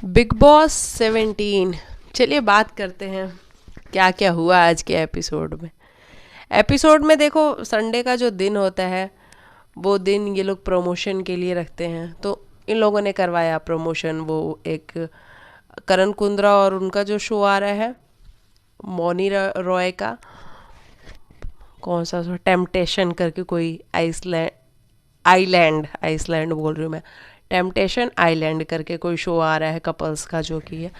Big boss 17। चलिए बात करते हैं क्या क्या हुआ आज के एपिसोड में देखो, संडे का जो दिन होता है वो दिन ये लोग प्रमोशन के लिए रखते हैं। तो इन लोगों ने करवाया प्रमोशन। वो एक करण कुंद्रा और उनका जो शो आ रहा है मौनी रॉय का, कौन सा टेम्पटेशन करके, कोई आइलैंड आइसलैंड बोल रही हूँ मैं, टेम्पटेशन आइलैंड करके कोई शो आ रहा है कपल्स का, जो कि है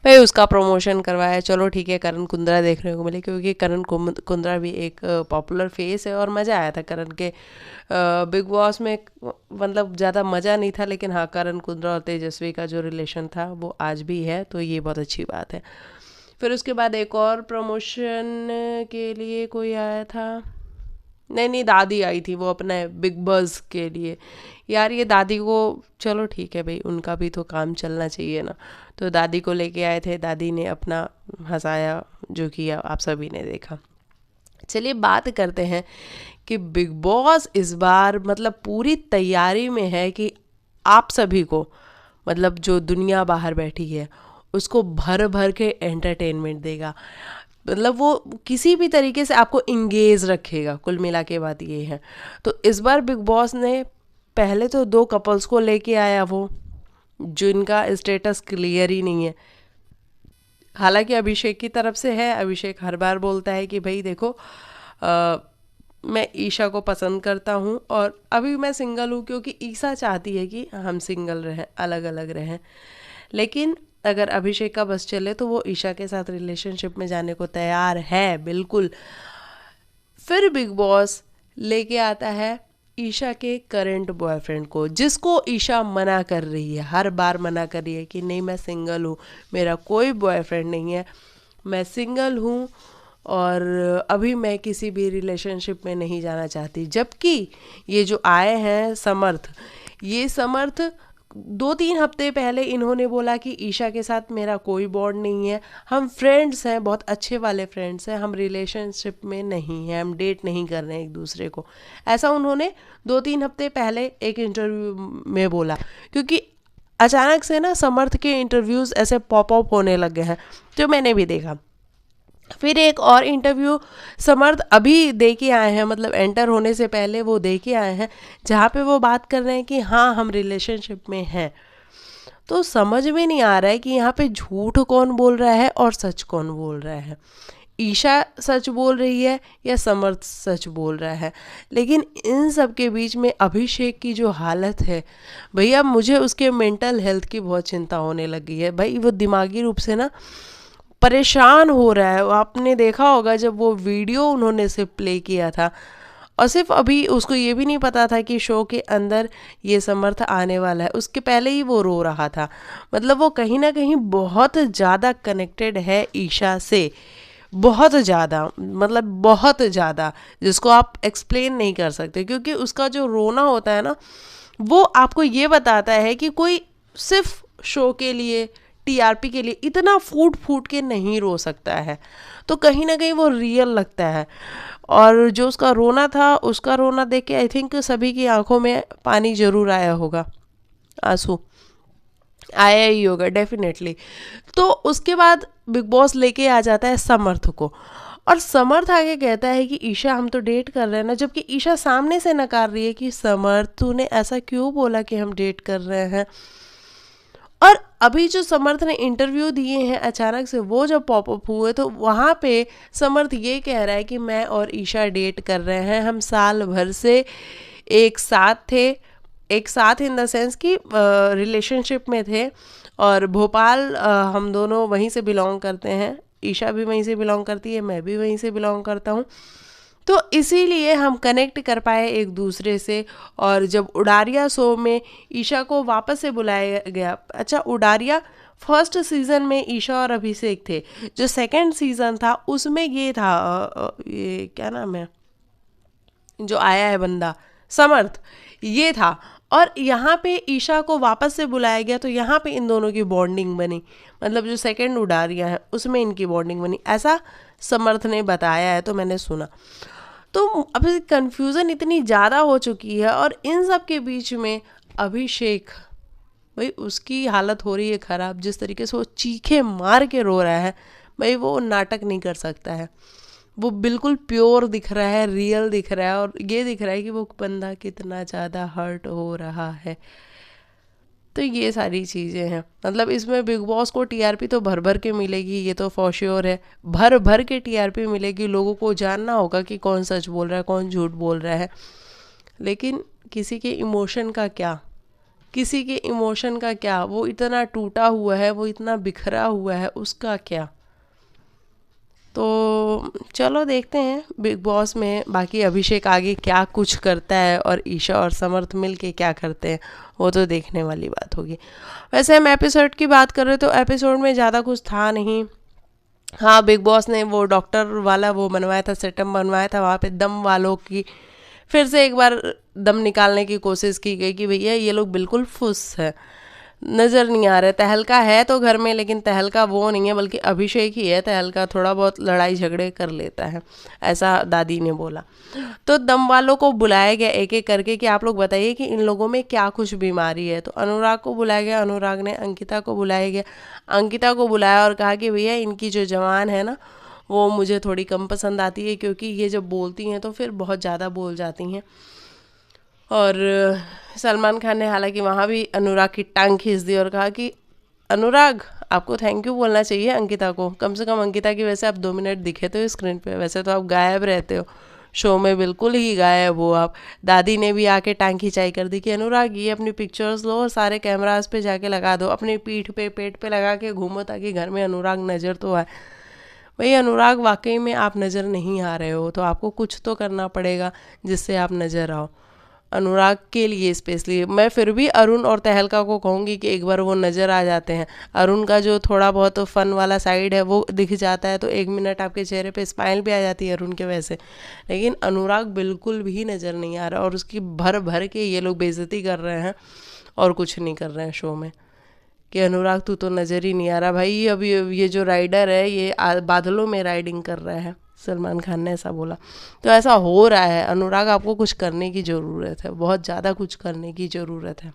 भाई उसका प्रमोशन करवाया। चलो ठीक है, करण कुंद्रा देखने को मिले क्योंकि कुंद्रा भी एक पॉपुलर फेस है और मज़ा आया था करण के बिग बॉस में। मतलब ज़्यादा मज़ा नहीं था, लेकिन हाँ, करण कुंद्रा और तेजस्वी का जो रिलेशन था वो आज भी है, तो ये बहुत अच्छी बात है। फिर उसके बाद एक और प्रमोशन के लिए कोई आया था। नहीं नहीं, दादी आई थी, वो अपने बिग बॉस के लिए। यार ये दादी को, चलो ठीक है भाई, उनका भी तो काम चलना चाहिए ना। तो दादी को लेके आए थे, दादी ने अपना हंसाया, जो कि आप सभी ने देखा। चलिए बात करते हैं कि बिग बॉस इस बार मतलब पूरी तैयारी में है कि आप सभी को, मतलब जो दुनिया बाहर बैठी है उसको भर भर के एंटरटेनमेंट देगा। मतलब वो किसी भी तरीके से आपको इंगेज रखेगा। कुल मिला के बात ये है। तो इस बार बिग बॉस ने पहले तो दो कपल्स को लेके आया, वो जिनका स्टेटस क्लियर ही नहीं है। हालांकि अभिषेक की तरफ से है। अभिषेक हर बार बोलता है कि भाई देखो, मैं ईशा को पसंद करता हूँ और अभी मैं सिंगल हूँ, क्योंकि ईशा चाहती है कि हम सिंगल रहें, अलग अलग रहें। लेकिन अगर अभिषेक का बस चले तो वो ईशा के साथ रिलेशनशिप में जाने को तैयार है, बिल्कुल। फिर बिग बॉस लेके आता है ईशा के करंट बॉयफ्रेंड को, जिसको ईशा मना कर रही है, हर बार मना कर रही है कि नहीं मैं सिंगल हूँ, मेरा कोई बॉयफ्रेंड नहीं है, मैं सिंगल हूँ और अभी मैं किसी भी रिलेशनशिप में नहीं जाना चाहती। जबकि ये जो आए हैं समर्थ, ये समर्थ 2-3 हफ्ते पहले इन्होंने बोला कि ईशा के साथ मेरा कोई बॉन्ड नहीं है, हम फ्रेंड्स हैं, बहुत अच्छे वाले फ्रेंड्स हैं, हम रिलेशनशिप में नहीं हैं, हम डेट नहीं कर रहे हैं एक दूसरे को। ऐसा उन्होंने 2-3 हफ्ते पहले एक इंटरव्यू में बोला। क्योंकि अचानक से ना समर्थ के इंटरव्यूज़ ऐसे पॉप अप होने लग गए हैं, जो मैंने भी देखा। फिर एक और इंटरव्यू समर्थ अभी दे के आए हैं, मतलब एंटर होने से पहले वो दे के आए हैं, जहाँ पे वो बात कर रहे हैं कि हाँ हम रिलेशनशिप में हैं। तो समझ में नहीं आ रहा है कि यहाँ पे झूठ कौन बोल रहा है और सच कौन बोल रहा है। ईशा सच बोल रही है या समर्थ सच बोल रहा है। लेकिन इन सब के बीच में अभिषेक की जो हालत है भैया, मुझे उसके मेंटल हेल्थ की बहुत चिंता होने लगी है। भाई वो दिमागी रूप से ना परेशान हो रहा है। आपने देखा होगा जब वो वीडियो उन्होंने सिर्फ प्ले किया था, और सिर्फ अभी उसको ये भी नहीं पता था कि शो के अंदर ये समर्थ आने वाला है, उसके पहले ही वो रो रहा था। मतलब वो कहीं ना कहीं बहुत ज़्यादा कनेक्टेड है ईशा से, बहुत ज़्यादा, मतलब बहुत ज़्यादा, जिसको आप एक्सप्लेन नहीं कर सकते। क्योंकि उसका जो रोना होता है ना, वो आपको ये बताता है कि कोई सिर्फ शो के लिए, टीआरपी के लिए इतना फूट फूट के नहीं रो सकता है। तो कहीं ना कहीं वो रियल लगता है। और जो उसका रोना था, उसका रोना देख के आई थिंक सभी की आंखों में पानी जरूर आया होगा, आंसू आया ही होगा डेफिनेटली। तो उसके बाद बिग बॉस लेके आ जाता है समर्थ को, और समर्थ आगे कहता है कि ईशा हम तो डेट कर रहे हैं ना, जबकि ईशा सामने से नकार रही है कि समर्थ तूने ऐसा क्यों बोला कि हम डेट कर रहे हैं। और अभी जो समर्थ ने इंटरव्यू दिए हैं अचानक से, वो जब पॉपअप हुए तो वहाँ पे समर्थ ये कह रहा है कि मैं और ईशा डेट कर रहे हैं, हम साल भर से एक साथ थे, एक साथ इन द सेंस कि रिलेशनशिप में थे। और भोपाल हम दोनों वहीं से बिलोंग करते हैं, ईशा भी वहीं से बिलोंग करती है, मैं भी वहीं से बिलोंग करता हूँ। तो इसीलिए हम कनेक्ट कर पाए एक दूसरे से। और जब उडारिया शो में ईशा को वापस से बुलाया गया, अच्छा उडारिया फर्स्ट सीज़न में ईशा और अभिषेक थे, जो सेकंड सीज़न था उसमें ये था ये क्या नाम है जो आया है बंदा, समर्थ, ये था। और यहाँ पे ईशा को वापस से बुलाया गया, तो यहाँ पे इन दोनों की बॉन्डिंग बनी। मतलब जो सेकंड उडारिया है उसमें इनकी बॉन्डिंग बनी, ऐसा समर्थ ने बताया है, तो मैंने सुना। तो अभी कंफ्यूजन इतनी ज़्यादा हो चुकी है, और इन सब के बीच में अभिषेक भाई उसकी हालत हो रही है ख़राब, जिस तरीके से वो चीखे मार के रो रहा है, भाई वो नाटक नहीं कर सकता है। वो बिल्कुल प्योर दिख रहा है, रियल दिख रहा है, और ये दिख रहा है कि वो बंदा कितना ज़्यादा हर्ट हो रहा है। तो ये सारी चीज़ें हैं, मतलब इसमें बिग बॉस को टीआरपी तो भर भर के मिलेगी, ये तो फॉर श्योर है, भर भर के टीआरपी मिलेगी। लोगों को जानना होगा कि कौन सच बोल रहा है, कौन झूठ बोल रहा है। लेकिन किसी के इमोशन का क्या, किसी के इमोशन का क्या, वो इतना टूटा हुआ है, वो इतना बिखरा हुआ है, उसका क्या। तो चलो देखते हैं बिग बॉस में बाकी अभिषेक आगे क्या कुछ करता है और ईशा और समर्थ मिल के क्या करते हैं, वो तो देखने वाली बात होगी। वैसे हम एपिसोड की बात कर रहे तो एपिसोड में ज़्यादा कुछ था नहीं। हाँ, बिग बॉस ने वो डॉक्टर वाला वो बनवाया था, सेटअप बनवाया था, वहाँ पे दम वालों की फिर से एक बार दम निकालने की कोशिश की गई कि भैया ये लोग बिल्कुल फुस है, नज़र नहीं आ रहे। तहलका है तो घर में, लेकिन तहलका वो नहीं है, बल्कि अभिषेक ही है तहलका, थोड़ा बहुत लड़ाई झगड़े कर लेता है, ऐसा दादी ने बोला। तो दम वालों को बुलाया गया एक एक करके कि आप लोग बताइए कि इन लोगों में क्या कुछ बीमारी है। तो अनुराग को बुलाया गया, अनुराग ने अंकिता को बुलाया गया, अंकिता को बुलाया और कहा कि भैया इनकी जो जवान है ना, वो मुझे थोड़ी कम पसंद आती है, क्योंकि ये जब बोलती हैं तो फिर बहुत ज़्यादा बोल जाती हैं। और सलमान खान ने हालांकि वहाँ भी अनुराग की टांग खींच दी और कहा कि अनुराग आपको थैंक यू बोलना चाहिए अंकिता को, कम से कम अंकिता की वैसे आप 2 मिनट दिखे तो स्क्रीन पे, वैसे तो आप गायब रहते हो शो में, बिल्कुल ही गायब हो आप। दादी ने भी आके टांग खिंचाई कर दी कि अनुराग ये अपनी पिक्चर्स लो और सारे कैमरास पे जाके लगा दो, अपनी पीठ पे पेट पे लगा के घूमो ताकि घर में अनुराग नज़र तो आए। भाई अनुराग वाकई में आप नज़र नहीं आ रहे हो, तो आपको कुछ तो करना पड़ेगा जिससे आप नज़र आओ। अनुराग के लिए स्पेशली मैं फिर भी अरुण और तहलका को कहूँगी कि एक बार वो नज़र आ जाते हैं, अरुण का जो थोड़ा बहुत फ़न वाला साइड है वो दिख जाता है, तो 1 मिनट आपके चेहरे पे स्माइल भी आ जाती है अरुण के वैसे। लेकिन अनुराग बिल्कुल भी नज़र नहीं आ रहा, और उसकी भर भर के ये लोग बेइज्जती कर रहे हैं और कुछ नहीं कर रहे हैं शो में कि अनुराग तू तो नज़र ही नहीं आ रहा। भाई अभी ये जो राइडर है ये बादलों में राइडिंग कर रहा है, सलमान खान ने ऐसा बोला। तो ऐसा हो रहा है, अनुराग आपको कुछ करने की ज़रूरत है, बहुत ज़्यादा कुछ करने की ज़रूरत है।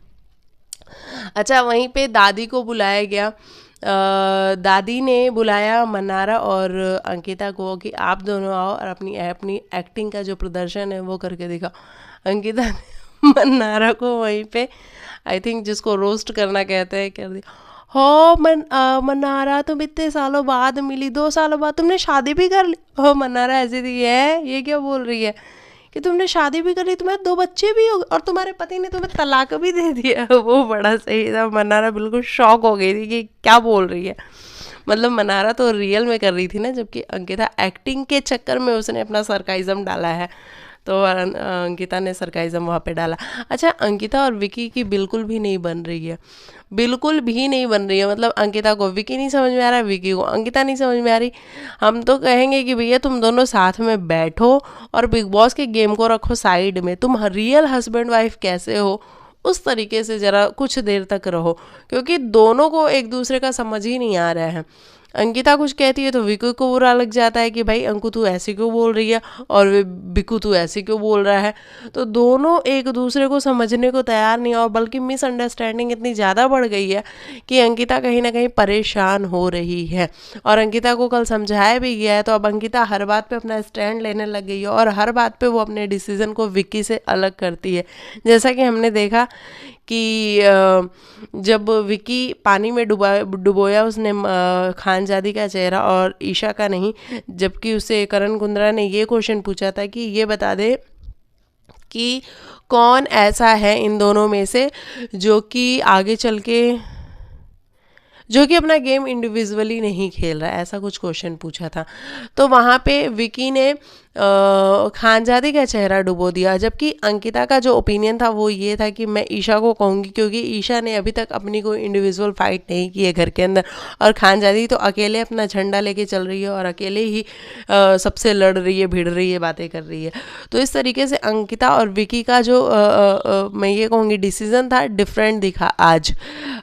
अच्छा, वहीं पे दादी को बुलाया गया, दादी ने बुलाया मन्नारा और अंकिता को कि आप दोनों आओ और अपनी अपनी एक्टिंग का जो प्रदर्शन है वो करके दिखाओ। अंकिता ने मन्नारा को वहीं पे आई थिंक जिसको रोस्ट करना कहते हैं कर दिया। हो मन्नारा तुम इतने सालों बाद मिली, 2 सालों बाद तुमने शादी भी कर ली। हो मन्नारा ऐसी थी है, ये क्या बोल रही है कि तुमने शादी भी कर ली, तुम्हारे 2 बच्चे भी हो और तुम्हारे पति ने तुम्हें तलाक भी दे दिया। वो बड़ा सही था, मन्नारा बिल्कुल शॉक हो गई थी कि क्या बोल रही है। मतलब मन्नारा तो रियल में कर रही थी ना, जबकि अंकिता एक्टिंग के चक्कर में उसने अपना सरकाइज़म डाला है, तो अंकिता ने सरकाइज़म वहाँ पे डाला। अच्छा, अंकिता और विकी की बिल्कुल भी नहीं बन रही है, बिल्कुल भी नहीं बन रही है। मतलब अंकिता को विकी नहीं समझ में आ रहा है, विकी को अंकिता नहीं समझ में आ रही। हम तो कहेंगे कि भैया तुम दोनों साथ में बैठो और बिग बॉस के गेम को रखो साइड में, तुम रियल हस्बैंड वाइफ कैसे हो उस तरीके से ज़रा कुछ देर तक रहो, क्योंकि दोनों को एक दूसरे का समझ ही नहीं आ रहा है। अंकिता कुछ कहती है तो विकू को बुरा लग जाता है कि भाई अंकु तू ऐसे क्यों बोल रही है, और बिकू तू ऐसे क्यों बोल रहा है। तो दोनों एक दूसरे को समझने को तैयार नहीं, और बल्कि मिसअंडरस्टैंडिंग इतनी ज़्यादा बढ़ गई है कि अंकिता कहीं ना कहीं परेशान हो रही है। और अंकिता को कल समझाया भी गया है, तो अब अंकिता हर बात पे अपना स्टैंड लेने लग गई है, और हर बात पे वो अपने डिसीज़न को विक्की से अलग करती है। जैसा कि हमने देखा कि जब विकी पानी में डुबोया उसने खानजादी का चेहरा और ईशा का नहीं, जबकि उसे करण कुंद्रा ने ये क्वेश्चन पूछा था कि ये बता दे कि कौन ऐसा है इन दोनों में से जो कि आगे चल के जो कि अपना गेम इंडिविजुअली नहीं खेल रहा है, ऐसा कुछ क्वेश्चन पूछा था। तो वहाँ पे विकी ने खानजादी का चेहरा डुबो दिया, जबकि अंकिता का जो ओपिनियन था वो ये था कि मैं ईशा को कहूँगी, क्योंकि ईशा ने अभी तक अपनी कोई इंडिविजुअल फाइट नहीं की है घर के अंदर, और खानजादी तो अकेले अपना झंडा लेके चल रही है और अकेले ही सबसे लड़ रही है, भिड़ रही है, बातें कर रही है। तो इस तरीके से अंकिता और विकी का जो मैं ये कहूँगी डिसीज़न था डिफरेंट दिखा आज।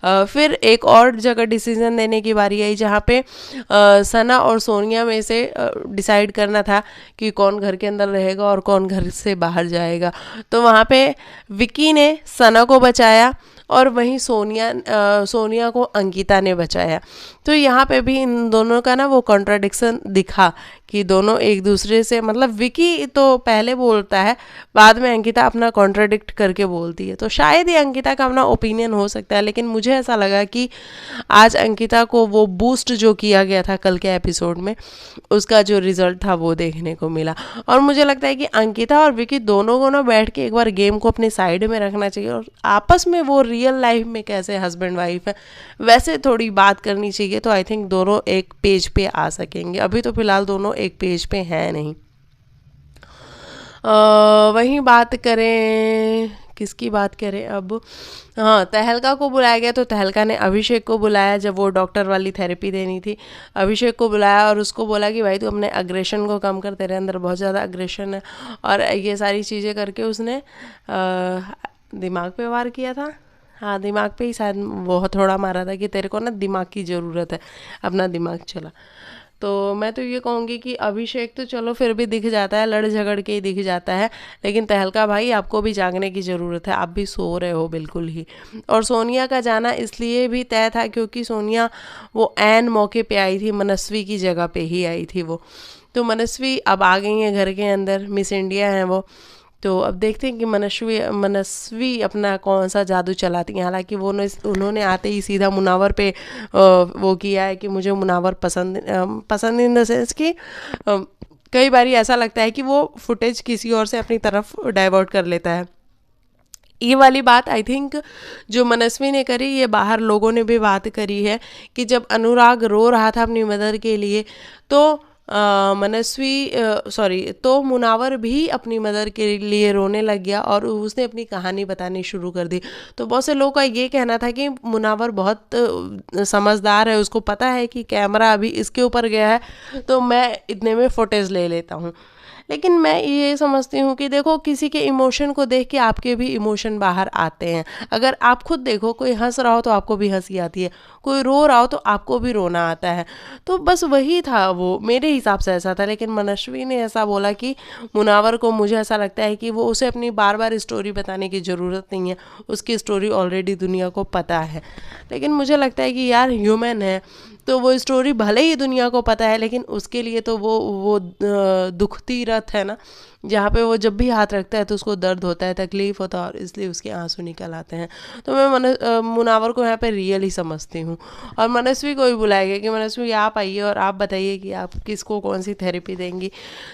फिर एक और जगह डिसीज़न देने की बारी आई जहाँ पे सना और सोनिया में से डिसाइड करना था कि कौन घर के अंदर रहेगा और कौन घर से बाहर जाएगा। तो वहाँ पे विकी ने सना को बचाया और वहीं सोनिया को अंकिता ने बचाया। तो यहाँ पे भी इन दोनों का ना वो कॉन्ट्राडिक्शन दिखा कि दोनों एक दूसरे से, मतलब विकी तो पहले बोलता है, बाद में अंकिता अपना कॉन्ट्राडिक्ट करके बोलती है। तो शायद ये अंकिता का अपना ओपिनियन हो सकता है, लेकिन मुझे ऐसा लगा कि आज अंकिता को वो बूस्ट जो किया गया था कल के एपिसोड में, उसका जो रिजल्ट था वो देखने को मिला। और मुझे लगता है कि अंकिता और विकी दोनों को ना बैठ के एक बार गेम को अपनी साइड में रखना चाहिए और आपस में वो रियल लाइफ में कैसे हस्बैंड वाइफ है वैसे थोड़ी बात करनी चाहिए। तो आई थिंक दोनों एक पेज पे आ सकेंगे। अभी तो फिलहाल दोनों एक पेज पे हैं नहीं। वहीं बात करें, किसकी बात करें अब, हाँ, तहलका को बुलाया गया। तो तहलका ने अभिषेक को बुलाया जब वो डॉक्टर वाली थेरेपी देनी थी। अभिषेक को बुलाया और उसको बोला कि भाई तू अपने अग्रेशन को कम कर, तेरे अंदर बहुत ज़्यादा अग्रेशन है। और ये सारी चीज़ें करके उसने दिमाग पे वार किया था। हाँ, दिमाग पे ही शायद वो थोड़ा मारा था कि तेरे को ना दिमाग की ज़रूरत है, अपना दिमाग चला। तो मैं तो ये कहूँगी कि अभिषेक तो चलो फिर भी दिख जाता है, लड़ झगड़ के ही दिख जाता है, लेकिन तहलका भाई आपको भी जागने की ज़रूरत है, आप भी सो रहे हो बिल्कुल ही। और सोनिया का जाना इसलिए भी तय था क्योंकि सोनिया वो ऐन मौके पे आई थी, मनस्वी की जगह पे ही आई थी वो। तो मनस्वी अब आ गई हैं घर के अंदर, मिस इंडिया हैं वो। तो अब देखते हैं कि मनस्वी अपना कौन सा जादू चलाती हैं। हालांकि उन्होंने आते ही सीधा मुनावर पे वो किया है कि मुझे मुनावर पसंद इन द सेंस कि कई बार ऐसा लगता है कि वो फुटेज किसी और से अपनी तरफ डाइवर्ट कर लेता है। ये वाली बात आई थिंक जो मनस्वी ने करी, ये बाहर लोगों ने भी बात करी है कि जब अनुराग रो रहा था अपनी मदर के लिए तो तो मुनावर भी अपनी मदर के लिए रोने लग गया और उसने अपनी कहानी बतानी शुरू कर दी। तो बहुत से लोगों का ये कहना था कि मुनावर बहुत समझदार है, उसको पता है कि कैमरा अभी इसके ऊपर गया है तो मैं इतने में फुटेज ले लेता हूँ। लेकिन मैं ये समझती हूँ कि देखो, किसी के इमोशन को देख के आपके भी इमोशन बाहर आते हैं। अगर आप खुद देखो, कोई हंस रहा हो तो आपको भी हंसी आती है, कोई रो रहा हो तो आपको भी रोना आता है। तो बस वही था, वो मेरे हिसाब से ऐसा था। लेकिन मनस्वी ने ऐसा बोला कि मुनावर को, मुझे ऐसा लगता है कि वो उसे अपनी बार बार स्टोरी बताने की ज़रूरत नहीं है, उसकी स्टोरी ऑलरेडी दुनिया को पता है। लेकिन मुझे लगता है कि यार ह्यूमन है तो वो स्टोरी भले ही दुनिया को पता है, लेकिन उसके लिए तो वो दुखती रथ है ना, जहाँ पे वो जब भी हाथ रखता है तो उसको दर्द होता है, तकलीफ़ होता है और इसलिए उसके आंसू निकल आते हैं। तो मैं मुनावर को यहाँ पे रियल ही समझती हूँ। और मनस्वी को भी बुलाया गया कि मनस्वी आप आइए और आप बताइए कि आप किसको कौन सी थेरेपी देंगी।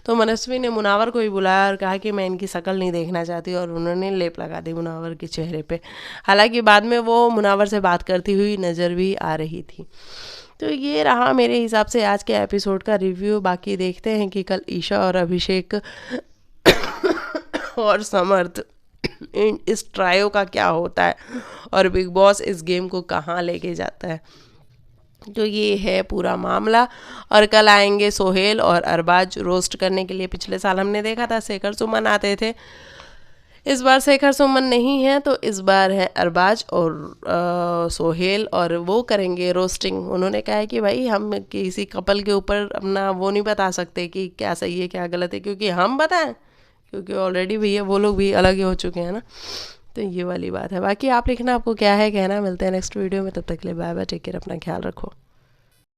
तो मनस्वी ने मुनावर को भी बुलाया और कहा कि मैं इनकी शक्ल नहीं देखना चाहती, और उन्होंने लेप लगा दी मुनावर के चेहरे पे। हालांकि बाद में वो मुनावर से बात करती हुई नज़र भी आ रही थी। तो ये रहा मेरे हिसाब से आज के एपिसोड का रिव्यू। बाकी देखते हैं कि कल ईशा और अभिषेक और समर्थ इस ट्रायो का क्या होता है और बिग बॉस इस गेम को कहाँ लेके जाता है। तो ये है पूरा मामला। और कल आएंगे सोहेल और अरबाज रोस्ट करने के लिए। पिछले साल हमने देखा था शेखर सुमन आते थे, इस बार शेखर सुमन नहीं है, तो इस बार है अरबाज और सोहेल, और वो करेंगे रोस्टिंग। उन्होंने कहा है कि भाई हम किसी कपल के ऊपर अपना वो नहीं बता सकते कि क्या सही है क्या गलत है, क्योंकि हम बताएं, क्योंकि ऑलरेडी भैया वो लोग भी अलग ही हो चुके हैं ना। तो ये वाली बात है। बाकी आप लिखना आपको क्या है कहना। मिलते हैं नेक्स्ट वीडियो में, तब तक के लिए बाय बाय, टेक केयर, अपना ख्याल रखो।